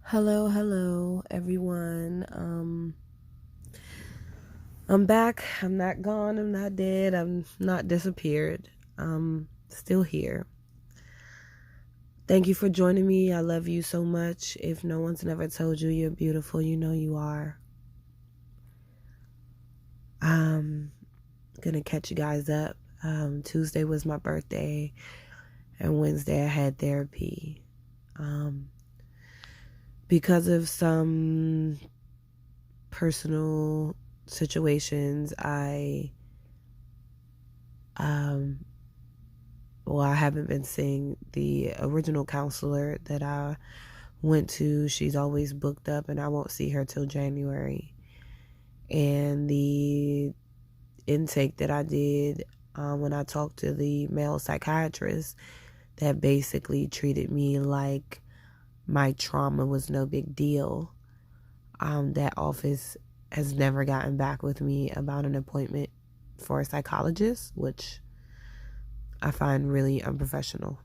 Hello, everyone. I'm back. I'm not gone. I'm not dead. I'm not disappeared. I'm still here. Thank you for joining me. I love you so much. If no one's never told you you're beautiful, you know you are. Gonna catch you guys up. Tuesday was my birthday, and Wednesday I had therapy. Because of some personal situations, I haven't been seeing the original counselor that I went to. She's always booked up, and I won't see her till January. And the intake that I did when I talked to the male psychiatrist that basically treated me like my trauma was no big deal, that office has never gotten back with me about an appointment for a psychologist, which I find really unprofessional.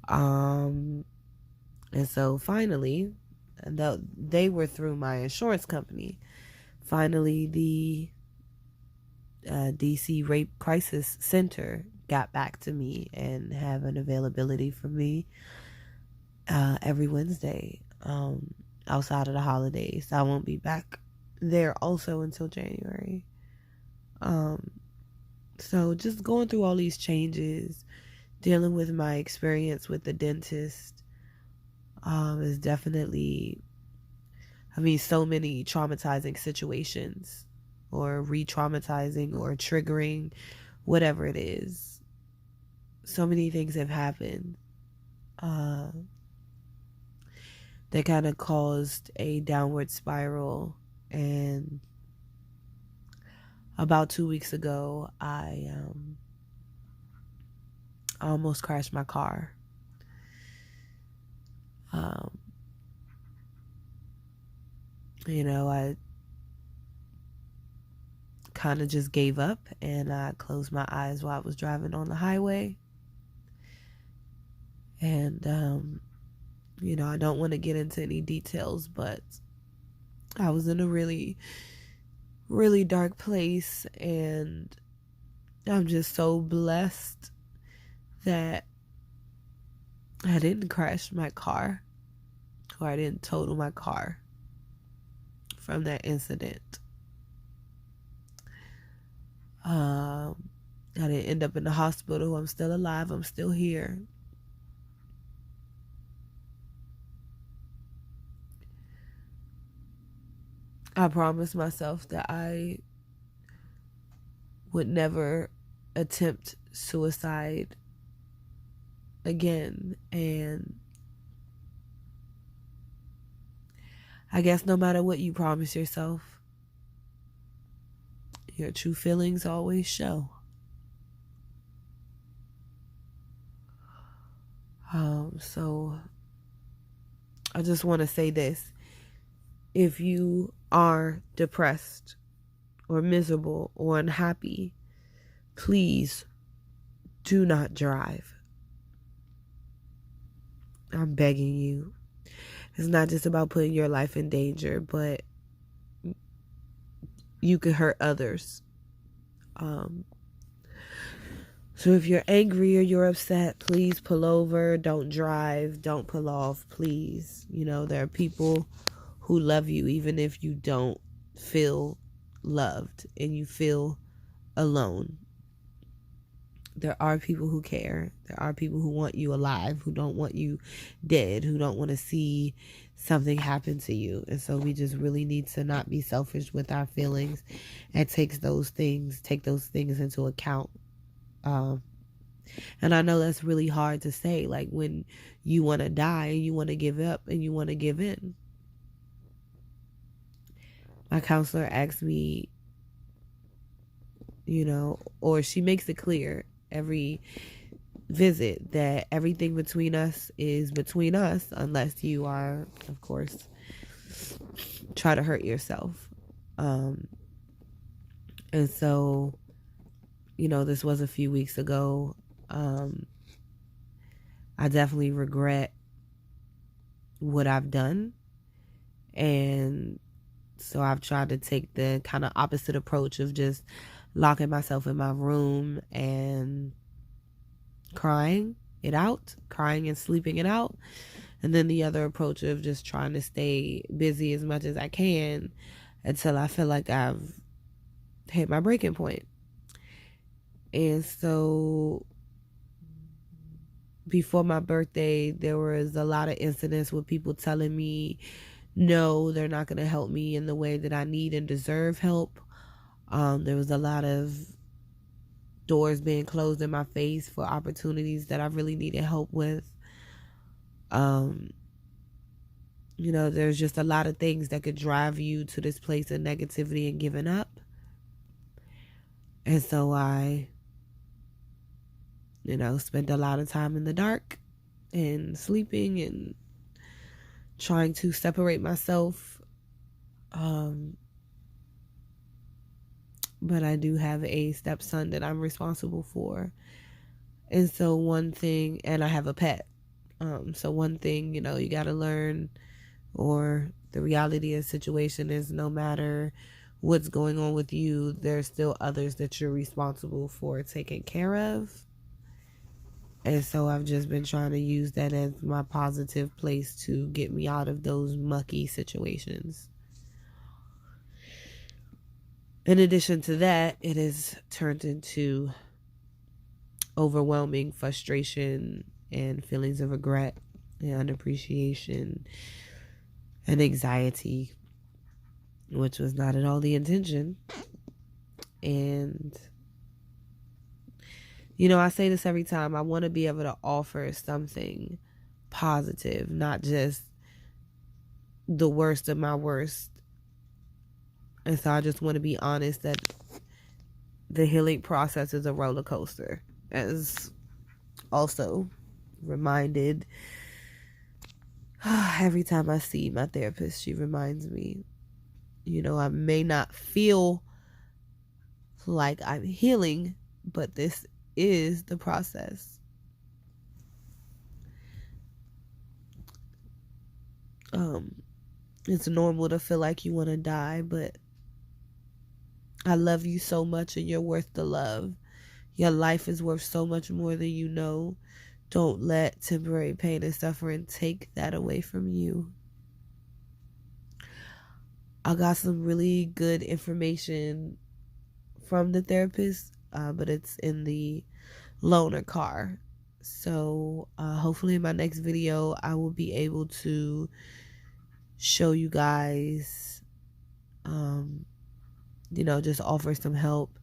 And so finally, they were through my insurance company. Finally, the DC Rape Crisis Center got back to me and have an availability for me every Wednesday outside of the holidays. I won't be back there also until January. So just going through all these changes, dealing with my experience with the dentist is definitely, so many traumatizing situations or re-traumatizing or triggering, whatever it is. So many things have happened that kind of caused a downward spiral. And about 2 weeks ago, I almost crashed my car. I kind of just gave up and I closed my eyes while I was driving on the highway. And, I don't want to get into any details, but I was in a really, really dark place, and I'm just so blessed that I didn't crash my car, or I didn't total my car from that incident. I didn't end up in the hospital. I'm still alive. I'm still here. I promised myself that I would never attempt suicide again. And I guess no matter what you promise yourself, your true feelings always show. So I just want to say this. If you are depressed or miserable or unhappy, please do not drive. I'm begging you. It's not just about putting your life in danger, but you could hurt others. So if you're angry or you're upset, please pull over. Don't drive. Don't pull off, please. There are people who love you even if you don't feel loved and you feel alone. There are people who care. There are people who want you alive, who don't want you dead, who don't want to see something happen to you. And so we just really need to not be selfish with our feelings and take those things into account. And I know that's really hard to say, like when you want to die and you want to give up and you want to give in. My counselor asked me, or she makes it clear every visit that everything between us is between us unless you are, of course, try to hurt yourself. And so, this was a few weeks ago. I definitely regret what I've done. And so I've tried to take the kind of opposite approach of just locking myself in my room and crying it out, crying and sleeping it out. And then the other approach of just trying to stay busy as much as I can until I feel like I've hit my breaking point. And so before my birthday, there was a lot of incidents with people telling me, no, they're not going to help me in the way that I need and deserve help. There was a lot of doors being closed in my face for opportunities that I really needed help with. There's just a lot of things that could drive you to this place of negativity and giving up. And so I, spent a lot of time in the dark and sleeping and trying to separate myself. But I do have a stepson that I'm responsible for. And so and I have a pet. So one thing, you got to learn, or the reality of the situation is, no matter what's going on with you, there's still others that you're responsible for taking care of. And so I've just been trying to use that as my positive place to get me out of those mucky situations. In addition to that, it has turned into overwhelming frustration and feelings of regret and unappreciation and anxiety, which was not at all the intention. And I say this every time. I want to be able to offer something positive, not just the worst of my worst. And so I just want to be honest that the healing process is a roller coaster. As also reminded every time I see my therapist, she reminds me, I may not feel like I'm healing, but this is the process. It's normal to feel like you want to die, but I love you so much and you're worth the love. Your life is worth so much more than you know. Don't let temporary pain and suffering take that away from you. I got some really good information from the therapist, but it's in the loaner car. So hopefully in my next video, I will be able to show you guys, just offer some help.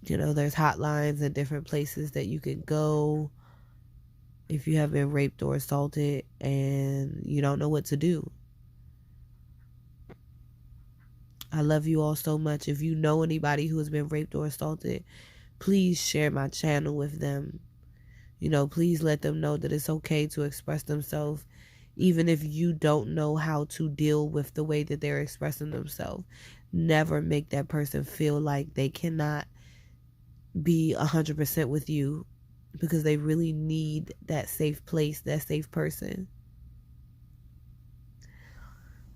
There's hotlines and different places that you can go if you have been raped or assaulted and you don't know what to do. I love you all so much. If you know anybody who has been raped or assaulted, please share my channel with them. Please let them know that it's okay to express themselves, even if you don't know how to deal with the way that they're expressing themselves. Never make that person feel like they cannot be 100% with you, because they really need that safe place, that safe person.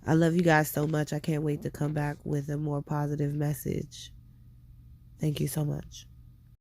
I love you guys so much. I can't wait to come back with a more positive message. Thank you so much.